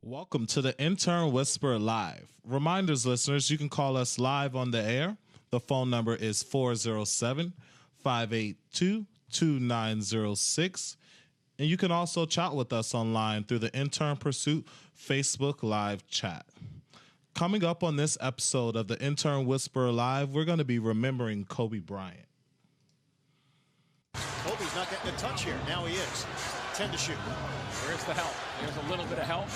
Welcome to the Intern Whisperer Live. Reminders, listeners, you can call us live on the air. The phone number is 407-582-2906. And you can also chat with us online through the Intern Pursuit Facebook Live chat. Coming up on this episode of the Intern Whisperer Live, we're going to be remembering Kobe Bryant. Kobe's not getting a touch here. Now he is. 10 to shoot. There's the help. There's a little bit of help.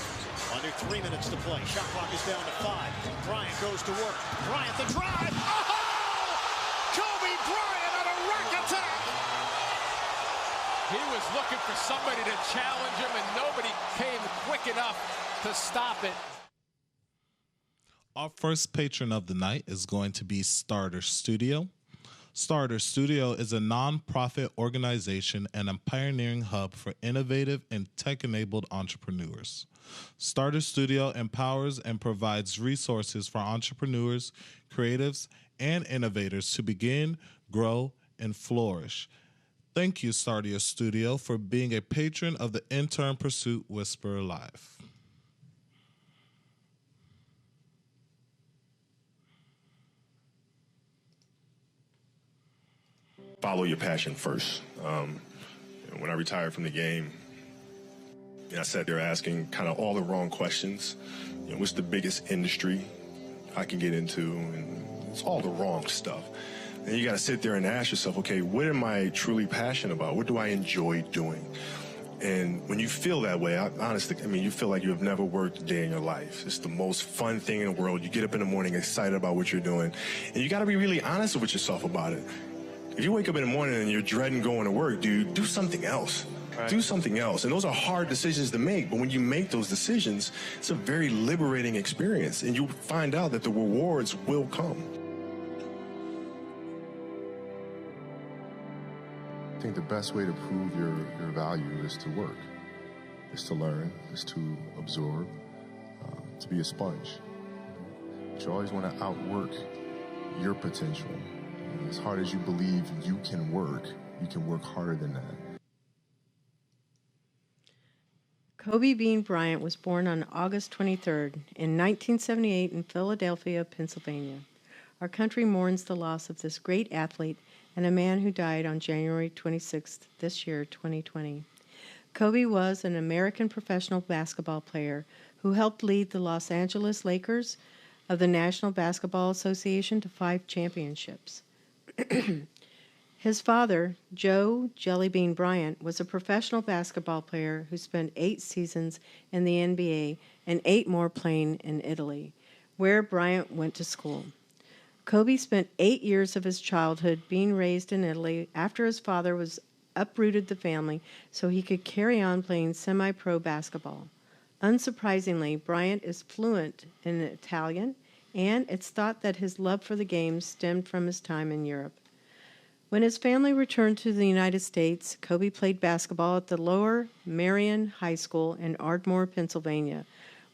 Under 3 minutes to play. Shot clock is down to 5. Bryant goes to work. Bryant the drive. Oh! Kobe Bryant on a rack attack. He was looking for somebody to challenge him, and nobody came quick enough to stop it. Our first patron of the night is going to be Starter Studio. Starter Studio is a non-profit organization and a pioneering hub for innovative and tech-enabled entrepreneurs. Starter Studio empowers and provides resources for entrepreneurs, creatives, and innovators to begin, grow, and flourish. Thank you, Starter Studio, for being a patron of the Intern Pursuit Whisperer Live. Follow your passion first. When I retired from the game, I sat there asking kind of all the wrong questions. What's the biggest industry I can get into? And it's all the wrong stuff. And you got to sit there and ask yourself, okay, what am I truly passionate about? What do I enjoy doing? And when you feel that way, honestly, you feel like you have never worked a day in your life. It's the most fun thing in the world. You get up in the morning excited about what you're doing. And you got to be really honest with yourself about it. If you wake up in the morning and you're dreading going to work, dude, do something else. Right. Do something else. And those are hard decisions to make. But when you make those decisions, it's a very liberating experience. And you find out that the rewards will come. I think the best way to prove your value is to work, is to learn, is to absorb, to be a sponge. But you always want to outwork your potential. As hard as you believe you can work harder than that. Kobe Bean Bryant was born on August 23rd in 1978 in Philadelphia, Pennsylvania. Our country mourns the loss of this great athlete and a man who died on January 26th this year, 2020. Kobe was an American professional basketball player who helped lead the Los Angeles Lakers of the National Basketball Association to 5 championships. His father, Joe Jellybean Bryant, was a professional basketball player who spent 8 seasons in the NBA and 8 more playing in Italy, where Bryant went to school. Kobe spent 8 years of his childhood being raised in Italy after his father was uprooted the family so he could carry on playing semi-pro basketball. Unsurprisingly, Bryant is fluent in Italian, and it's thought that his love for the game stemmed from his time in Europe. When his family returned to the United States, Kobe played basketball at the Lower Merion High School in Ardmore, Pennsylvania,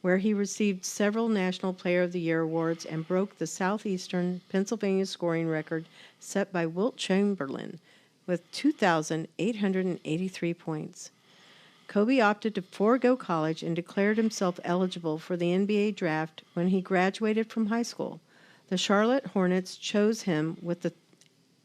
where he received several National Player of the Year awards and broke the Southeastern Pennsylvania scoring record set by Wilt Chamberlain with 2,883 points. Kobe opted to forego college and declared himself eligible for the NBA draft when he graduated from high school. The Charlotte Hornets chose him with the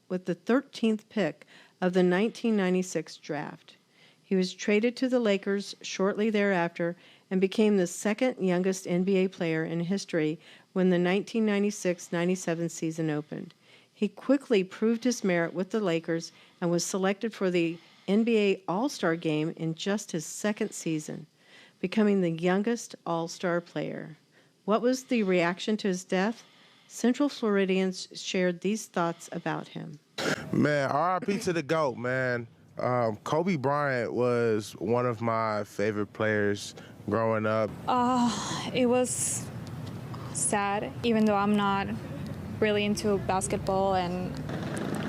13th pick of the 1996 draft. He was traded to the Lakers shortly thereafter and became the second youngest NBA player in history when the 1996-97 season opened. He quickly proved his merit with the Lakers and was selected for the NBA All-Star game in just his second season, becoming the youngest All-Star player. What was the reaction to his death? Central Floridians shared these thoughts about him. Man, R.I.P. to the GOAT, man. Kobe Bryant was one of my favorite players growing up. It was sad, even though I'm not really into basketball and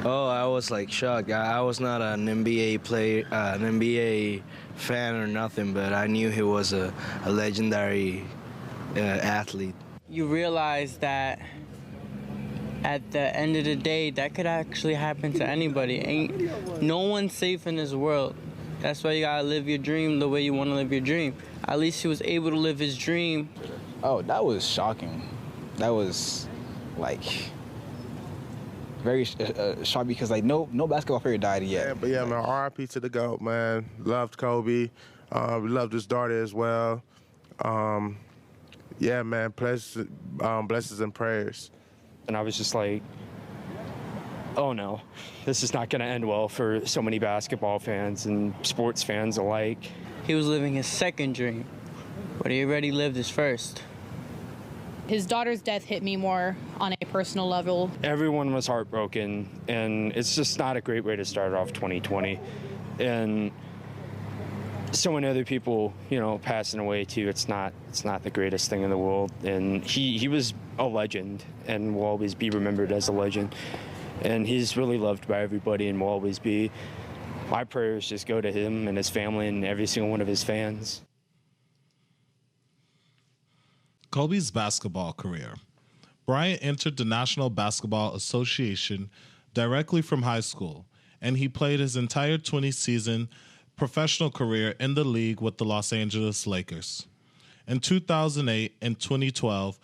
Oh, I was like shocked. I was not an NBA player, an NBA fan or nothing, but I knew he was a legendary athlete. You realize that at the end of the day, that could actually happen to anybody. No one's safe in this world. That's why you gotta live your dream the way you want to live your dream. At least he was able to live his dream. Oh, that was shocking. That was like very shocking because like no basketball player died yet. Yeah, but yeah, man, RIP to the GOAT, man. Loved Kobe. We loved his daughter as well. Yeah, man, blessings and prayers. And I was just like, oh no, this is not going to end well for so many basketball fans and sports fans alike. He was living his second dream, but he already lived his first. His daughter's death hit me more on a personal level. Everyone was heartbroken, and it's just not a great way to start off 2020. And so many other people, you know, passing away too. It's not the greatest thing in the world. And he was a legend and will always be remembered as a legend. And he's really loved by everybody and will always be. My prayers just go to him and his family and every single one of his fans. Kobe's basketball career. Bryant entered the National Basketball Association directly from high school, and he played his entire 20-season professional career in the league with the Los Angeles Lakers. In 2008 and 2012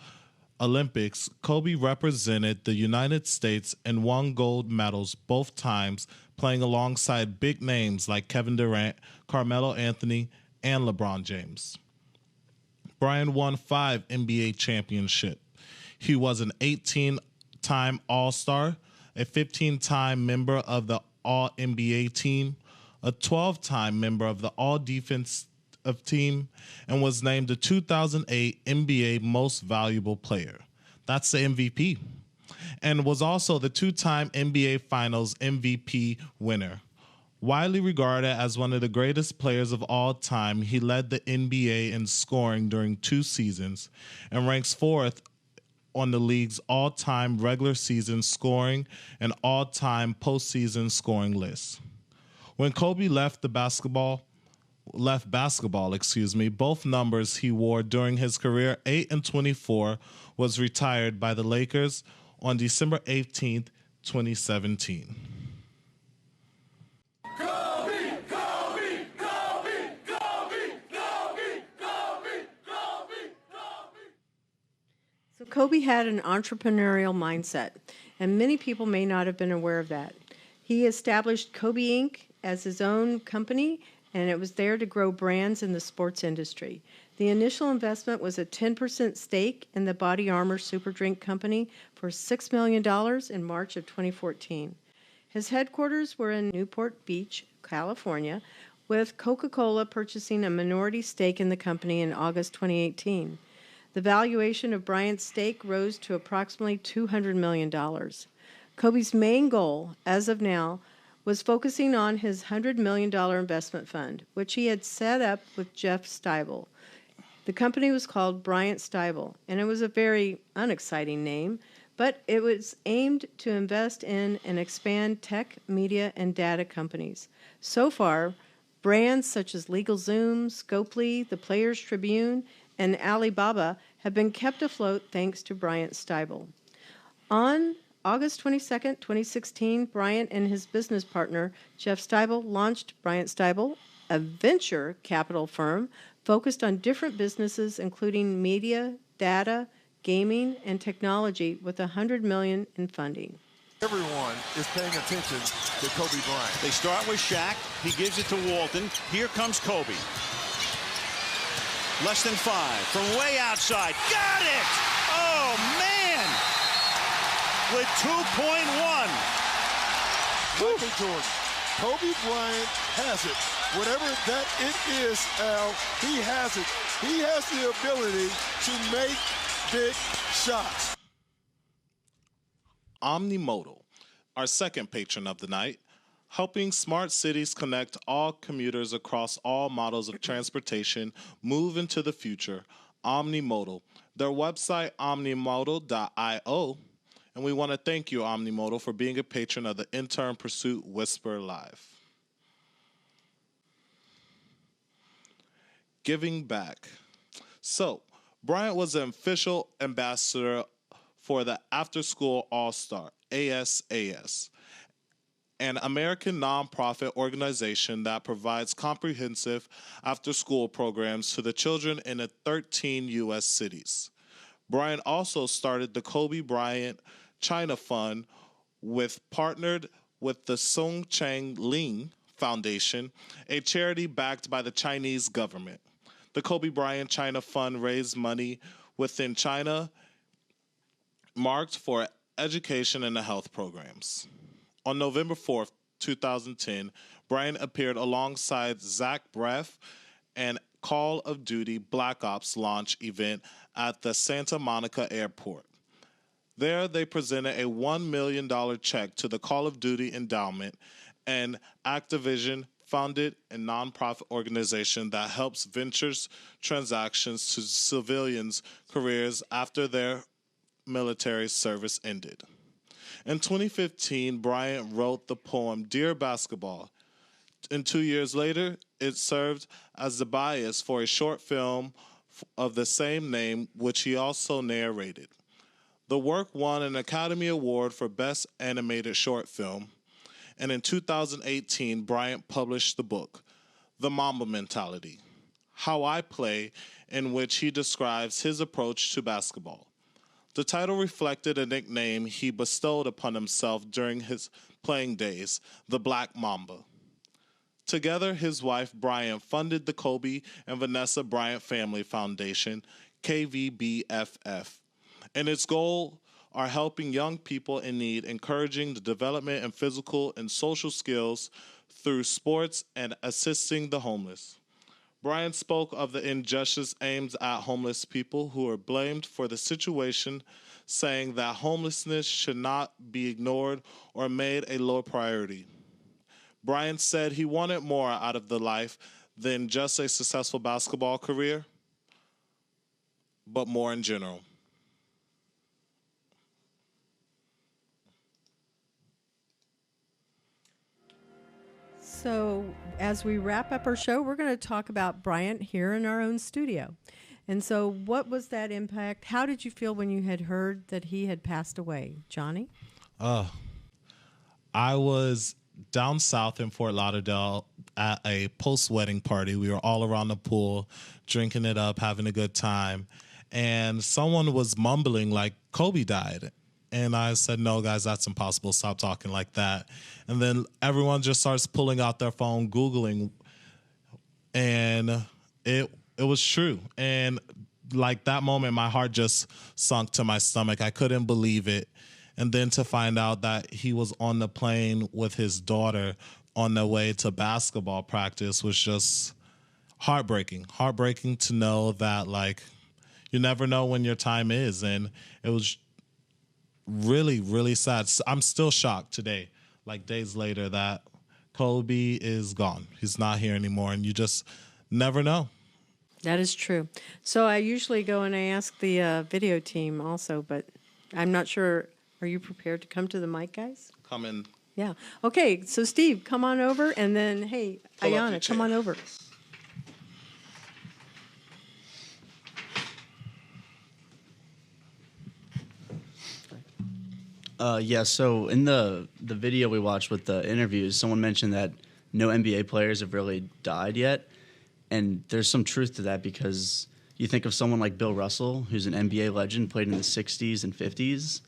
Olympics, Kobe represented the United States and won gold medals both times, playing alongside big names like Kevin Durant, Carmelo Anthony, and LeBron James. Bryant won 5 NBA championships. He was an 18-time All-Star, a 15-time member of the All-NBA team, a 12-time member of the All-Defensive team, and was named the 2008 NBA Most Valuable Player. That's the MVP. And was also the 2-time NBA Finals MVP winner. Widely regarded as one of the greatest players of all time, he led the NBA in scoring during 2 seasons and ranks 4th on the league's all-time regular season scoring and all-time postseason scoring list. When Kobe left basketball, both numbers he wore during his career, 8 and 24, was retired by the Lakers on December 18th, 2017. So Kobe had an entrepreneurial mindset, and many people may not have been aware of that. He established Kobe Inc. as his own company, and it was there to grow brands in the sports industry. The initial investment was a 10% stake in the Body Armor Super Drink Company for $6 million in March of 2014. His headquarters were in Newport Beach, California, with Coca-Cola purchasing a minority stake in the company in August 2018. The valuation of Bryant's stake rose to approximately $200 million. Kobe's main goal, as of now, was focusing on his $100 million investment fund, which he had set up with Jeff Steibel. The company was called Bryant Steibel, and it was a very unexciting name, but it was aimed to invest in and expand tech, media, and data companies. So far, brands such as LegalZoom, Scopely, the Players Tribune, and Alibaba have been kept afloat thanks to Bryant Steibel. On August 22, 2016, Bryant and his business partner, Jeff Steibel, launched Bryant Steibel, a venture capital firm focused on different businesses, including media, data, gaming, and technology, with $100 million in funding. Everyone is paying attention to Kobe Bryant. They start with Shaq. He gives it to Walton. Here comes Kobe. Less than 5 from way outside. Got it! Oh, man! With 2.1. Michael Jordan. Kobe Bryant has it. Whatever that it is, Al, he has it. He has the ability to make big shots. Omnimodal, our second patron of the night, helping smart cities connect all commuters across all models of transportation move into the future. Omnimodal, their website omnimodal.io, and we want to thank you, Omnimodal, for being a patron of the Intern Pursuit Whisper Live. Giving back. So, Bryant was an official ambassador for the After School All-Star, ASAS, an American nonprofit organization that provides comprehensive after-school programs to the children in 13 U.S. cities. Bryant also started the Kobe Bryant China Fund, partnered with the Sung Chang Ling Foundation, a charity backed by the Chinese government. The Kobe Bryant China Fund raised money within China marked for education and health programs. On November 4th, 2010, Bryant appeared alongside Zach Braff and Call of Duty Black Ops launch event at the Santa Monica Airport. There, they presented a $1 million check to the Call of Duty Endowment, an Activision-funded and nonprofit organization that helps ventures transactions to civilians' careers after their military service ended. In 2015, Bryant wrote the poem Dear Basketball. And 2 years later, it served as the bias for a short film of the same name, which he also narrated. The work won an Academy Award for Best Animated Short Film, and in 2018, Bryant published the book, The Mamba Mentality, How I Play, in which he describes his approach to basketball. The title reflected a nickname he bestowed upon himself during his playing days, the Black Mamba. Together, his wife Bryant funded the Kobe and Vanessa Bryant Family Foundation, KVBFF, and its goal are helping young people in need, encouraging the development in physical and social skills through sports, and assisting the homeless. Bryant spoke of the injustice aimed at homeless people who are blamed for the situation, saying that homelessness should not be ignored or made a low priority. Bryant said he wanted more out of the life than just a successful basketball career, but more in general. So, as we wrap up our show, we're going to talk about Bryant here in our own studio. And so, what was that impact? How did you feel when you had heard that he had passed away, Johnny? I was down south in Fort Lauderdale at a post-wedding party. We were all around the pool, drinking it up, having a good time. And someone was mumbling like, Kobe died. And I said, no, guys, that's impossible. Stop talking like that. And then everyone just starts pulling out their phone, Googling. And it was true. And like that moment, my heart just sunk to my stomach. I couldn't believe it. And then to find out that he was on the plane with his daughter on their way to basketball practice was just heartbreaking. Heartbreaking to know that, like, you never know when your time is. And it was really, really sad. I'm still shocked today, like days later, that Kobe is gone. He's not here anymore, and you just never know. That is true. So I usually go and I ask the video team also, but I'm not sure. Are you prepared to come to the mic, guys? Come in. Yeah. Okay, so Steve, come on over, and then, hey, Ayana, come on over. Yeah, so in the video we watched with the interviews, someone mentioned that no NBA players have really died yet. And there's some truth to that because you think of someone like Bill Russell, who's an NBA legend, played in the 60s and 50s.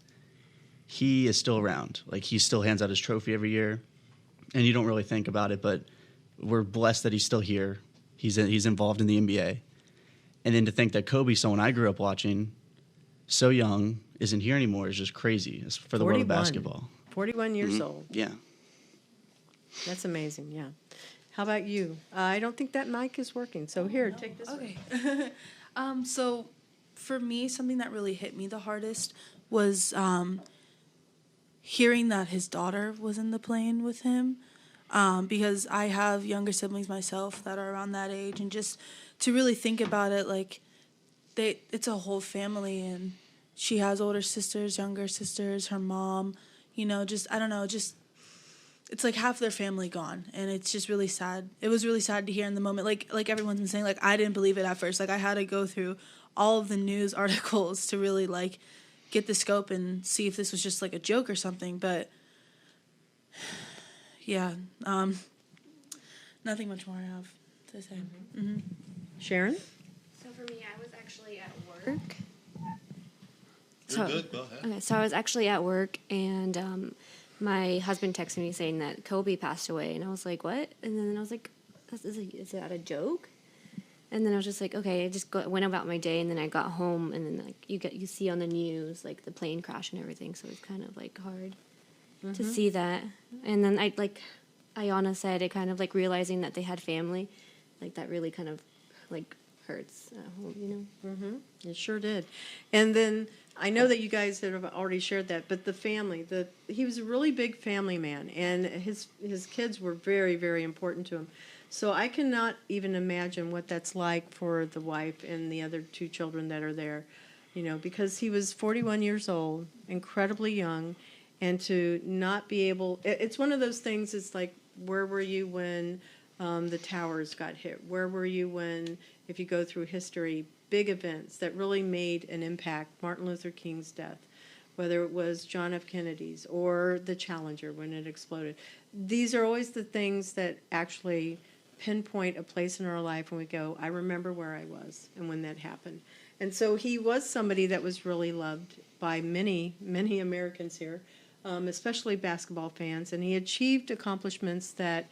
He is still around. Like, he still hands out his trophy every year. And you don't really think about it, but we're blessed that he's still here. He's involved in the NBA. And then to think that Kobe, someone I grew up watching, so young, isn't here anymore is just crazy for the world of basketball. 41 years old. Yeah. That's amazing, yeah. How about you? I don't think that mic is working, so here, take this one. So for me, something that really hit me the hardest was hearing that his daughter was in the plane with him, because I have younger siblings myself that are around that age, and just to really think about it, like, it's a whole family, and she has older sisters, younger sisters, her mom, you know, just, I don't know, just, it's like half their family gone, and it's just really sad. It was really sad to hear in the moment, like everyone's been saying, like, I didn't believe it at first. Like, I had to go through all of the news articles to really, like, get the scope and see if this was just, like, a joke or something, but yeah, nothing much more I have to say. Mm-hmm. Sharon? So for me, I was actually at work. You're good. Go ahead. Okay, so I was actually at work, and my husband texted me saying that Kobe passed away, and I was like, "What?" And then I was like, "Is that a joke?" And then I was just like, "Okay." I just went about my day, and then I got home, and then like you see on the news like the plane crash and everything, so it's kind of like hard to see that. And then Ayana said, it kind of like realizing that they had family, like that really kind of like hurts at home, you know? Mm-hmm. It sure did. And then I know that you guys have already shared that, but the family, he was a really big family man, and his kids were very, very important to him. So I cannot even imagine what that's like for the wife and the other two children that are there, you know, because he was 41 years old, incredibly young, and to not be able, it's one of those things, it's like, where were you when the towers got hit? Where were you when, if you go through history, big events that really made an impact, Martin Luther King's death, whether it was John F. Kennedy's or the Challenger when it exploded. These are always the things that actually pinpoint a place in our life when we go, I remember where I was and when that happened. And so he was somebody that was really loved by many, many Americans here, especially basketball fans. And he achieved accomplishments that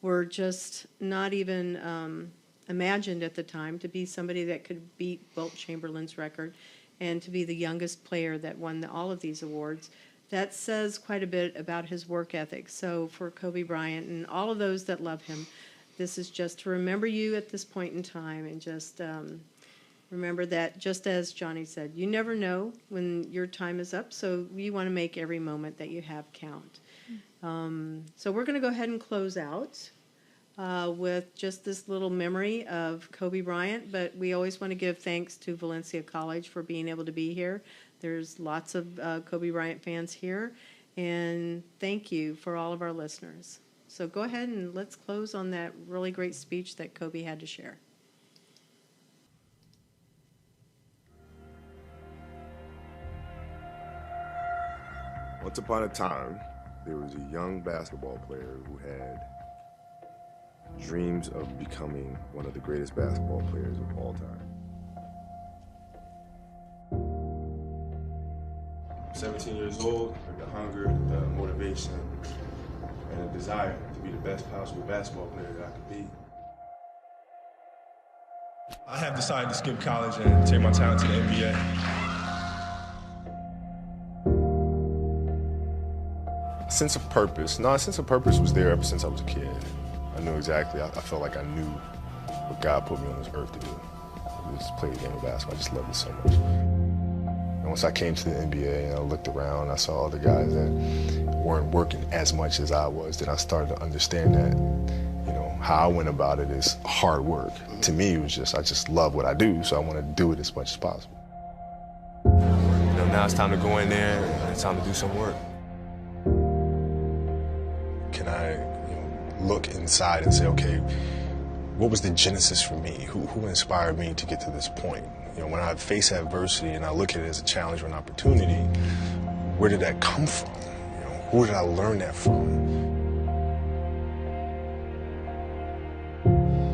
were just not even imagined at the time, to be somebody that could beat Wilt Chamberlain's record and to be the youngest player that won all of these awards. That says quite a bit about his work ethic. So for Kobe Bryant and all of those that love him, this is just to remember you at this point in time, and just remember that, just as Johnny said, you never know when your time is up, so you want to make every moment that you have count. So we're going to go ahead and close out with just this little memory of Kobe Bryant, but we always want to give thanks to Valencia College for being able to be here. There's lots of Kobe Bryant fans here, and thank you for all of our listeners. So go ahead and let's close on that really great speech that Kobe had to share. Once upon a time, there was a young basketball player who had dreams of becoming one of the greatest basketball players of all time. 17 years old, with the hunger, the motivation, and a desire to be the best possible basketball player that I could be. I have decided to skip college and take my talent to the NBA. Sense of purpose. No, a sense of purpose was there ever since I was a kid. I knew exactly, I felt like I knew what God put me on this earth to do. I just played the game of basketball, I just loved it so much. And once I came to the NBA and I looked around, I saw all the guys that weren't working as much as I was, then I started to understand that, you know, how I went about it is hard work. To me, it was just, I just love what I do, so I want to do it as much as possible. You know, now it's time to go in there and it's time to do some work. Can I, look inside and say, okay, what was the genesis for me? Who inspired me to get to this point? You know, when I face adversity and I look at it as a challenge or an opportunity, where did that come from? You know, who did I learn that from?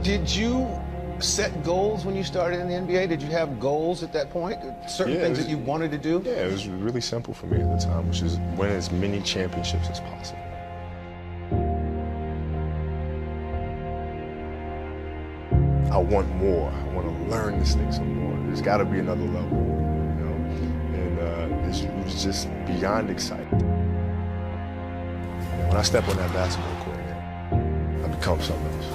Did you set goals when you started in the NBA? Did you have goals at that point? Certain things that you wanted to do? Yeah, it was really simple for me at the time, which is win as many championships as possible. I want more. I want to learn this thing some more. There's got to be another level, you know? And it was just beyond exciting. When I step on that basketball court, I become something else.